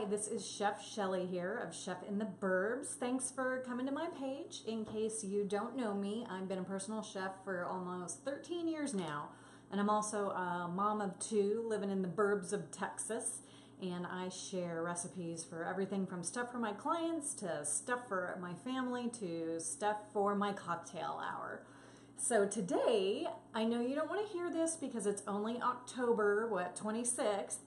Hi, this is Chef Shelly here of Chef in the Burbs. Thanks for coming to my page. In case you don't know me, I've been a personal chef for almost 13 years now, and I'm also a mom of two living in the burbs of Texas, and I share recipes for everything from stuff for my clients to stuff for my family to stuff for my cocktail hour. So today, I know you don't want to hear this because it's only October, 26th,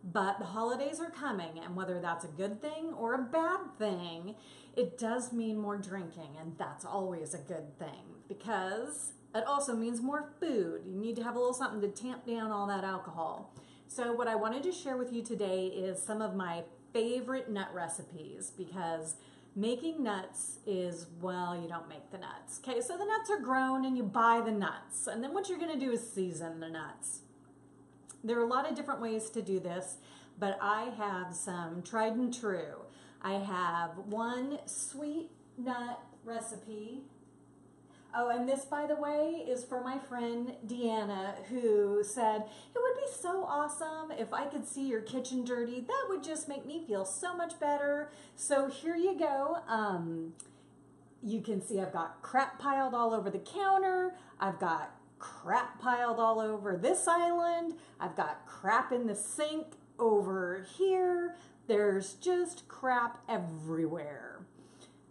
but the holidays are coming, and whether that's a good thing or a bad thing, it does mean more drinking, and that's always a good thing because it also means more food. You need to have a little something to tamp down all that alcohol. So what I wanted to share with you today is some of my favorite nut recipes because making nuts is, well, you don't make the nuts. Okay, so the nuts are grown and you buy the nuts, and then what you're going to do is season the nuts. There are a lot of different ways to do this, but I have some tried and true. I have one sweet nut recipe. Oh, and this, by the way, is for my friend Deanna, who said, it would be so awesome if I could see your kitchen dirty. That would just make me feel so much better. So here you go. You can see I've got crap piled all over the counter. I've got crap piled all over this island. I've got crap in the sink over here. There's just crap everywhere.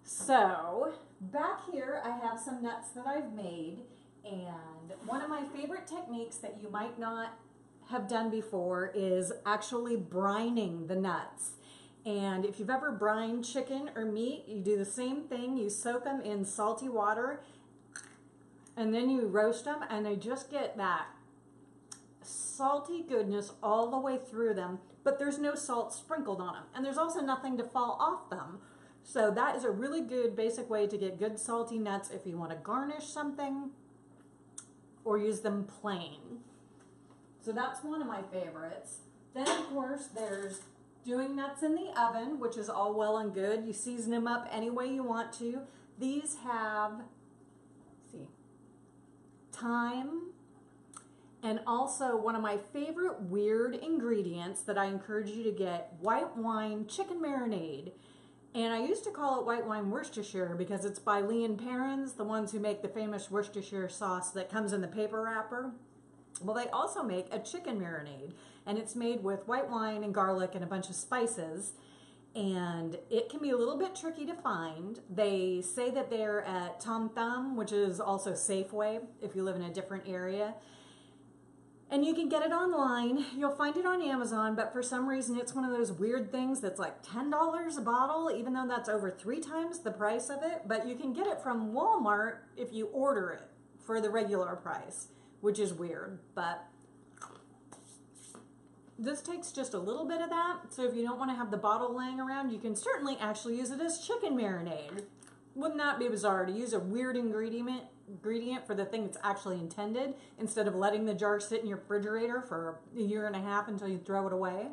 So back here I have some nuts that I've made, and one of my favorite techniques that you might not have done before is actually brining the nuts. And if you've ever brined chicken or meat, you do the same thing. You soak them in salty water and then you roast them, and they just get that salty goodness all the way through them, but there's no salt sprinkled on them. And there's also nothing to fall off them. So that is a really good basic way to get good salty nuts if you want to garnish something or use them plain. So that's one of my favorites. Then, of course, there's doing nuts in the oven, which is all well and good. You season them up any way you want to. These have, thyme, and also one of my favorite weird ingredients that I encourage you to get, white wine chicken marinade. And I used to call it white wine Worcestershire because it's by Lee and Perrins, the ones who make the famous Worcestershire sauce that comes in the paper wrapper. Well, they also make a chicken marinade, and it's made with white wine and garlic and a bunch of spices. And it can be a little bit tricky to find. They say that they're at Tom Thumb, which is also Safeway if you live in a different area. And you can get it online. You'll find it on Amazon, but for some reason it's one of those weird things that's like $10 a bottle, even though that's over 3 times the price of it. But you can get it from Walmart if you order it for the regular price, which is weird, but this takes just a little bit of that, so if you don't want to have the bottle laying around, you can certainly actually use it as chicken marinade. Wouldn't that be bizarre to use a weird ingredient for the thing it's actually intended instead of letting the jar sit in your refrigerator for a year and a half until you throw it away?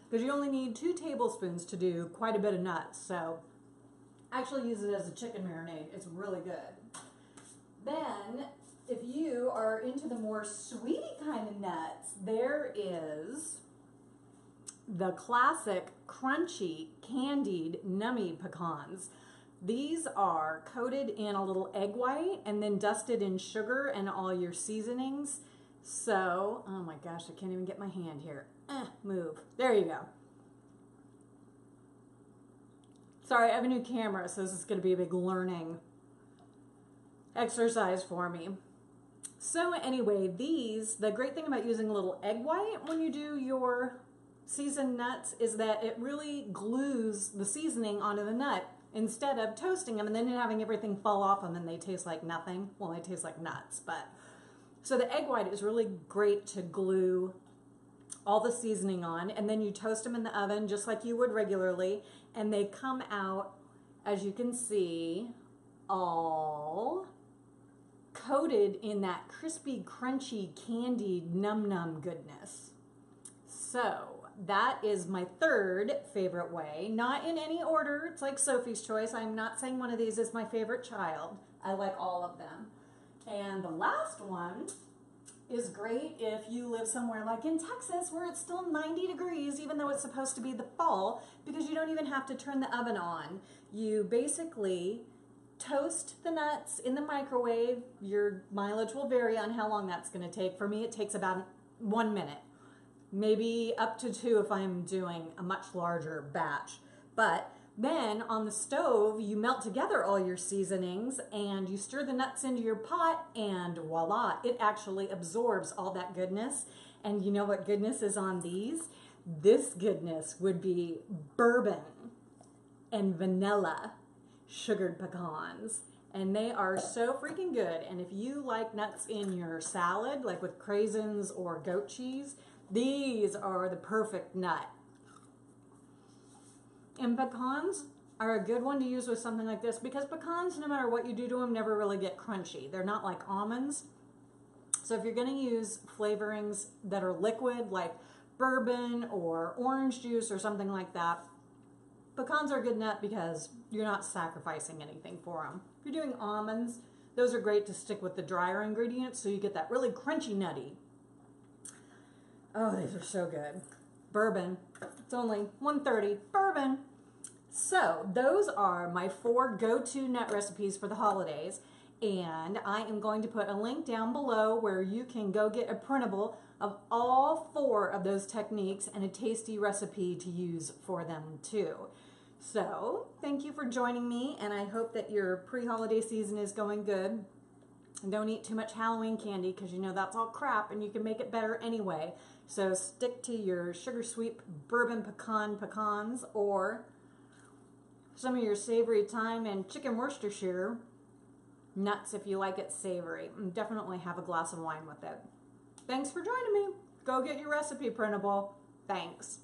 Because you only need 2 tablespoons to do quite a bit of nuts, so actually use it as a chicken marinade. It's really good. Then, if you are into the more sweety kind of nuts, there is the classic crunchy candied nummy pecans. These are coated in a little egg white and then dusted in sugar and all your seasonings. So, oh my gosh, I can't even get my hand here. Move. There you go. Sorry, I have a new camera, so this is going to be a big learning exercise for me. So anyway, the great thing about using a little egg white when you do your seasoned nuts is that it really glues the seasoning onto the nut instead of toasting them and then having everything fall off them and they taste like nothing. Well, they taste like nuts, but so the egg white is really great to glue all the seasoning on, and then you toast them in the oven just like you would regularly, and they come out, as you can see, all coated in that crispy, crunchy, candied, num-num goodness. So that is my third favorite way. Not in any order. It's like Sophie's Choice. I'm not saying one of these is my favorite child. I like all of them. And the last one is great if you live somewhere like in Texas where it's still 90 degrees even though it's supposed to be the fall, because you don't even have to turn the oven on. You basically toast the nuts in the microwave. Your mileage will vary on how long that's going to take. For me, it takes about 1 minute, maybe up to 2 if I'm doing a much larger batch. But then on the stove, you melt together all your seasonings and you stir the nuts into your pot, and voila, it actually absorbs all that goodness. And you know what goodness is on these? This goodness would be bourbon and vanilla sugared pecans. And they are so freaking good. And if you like nuts in your salad, like with craisins or goat cheese, these are the perfect nut. And pecans are a good one to use with something like this, because pecans, no matter what you do to them, never really get crunchy. They're not like almonds. So if you're going to use flavorings that are liquid, like bourbon or orange juice or something like that, pecans are a good nut because you're not sacrificing anything for them. If you're doing almonds, those are great to stick with the drier ingredients so you get that really crunchy nutty. Oh, these are so good. Bourbon, it's only $1.30. Bourbon. So those are my 4 go-to nut recipes for the holidays, and I am going to put a link down below where you can go get a printable of all 4 of those techniques and a tasty recipe to use for them too. So thank you for joining me, and I hope that your pre-holiday season is going good. And don't eat too much Halloween candy, because you know that's all crap and you can make it better anyway. So stick to your sugar sweet bourbon pecans, or some of your savory thyme and chicken Worcestershire nuts if you like it savory. And definitely have a glass of wine with it. Thanks for joining me. Go get your recipe printable. Thanks.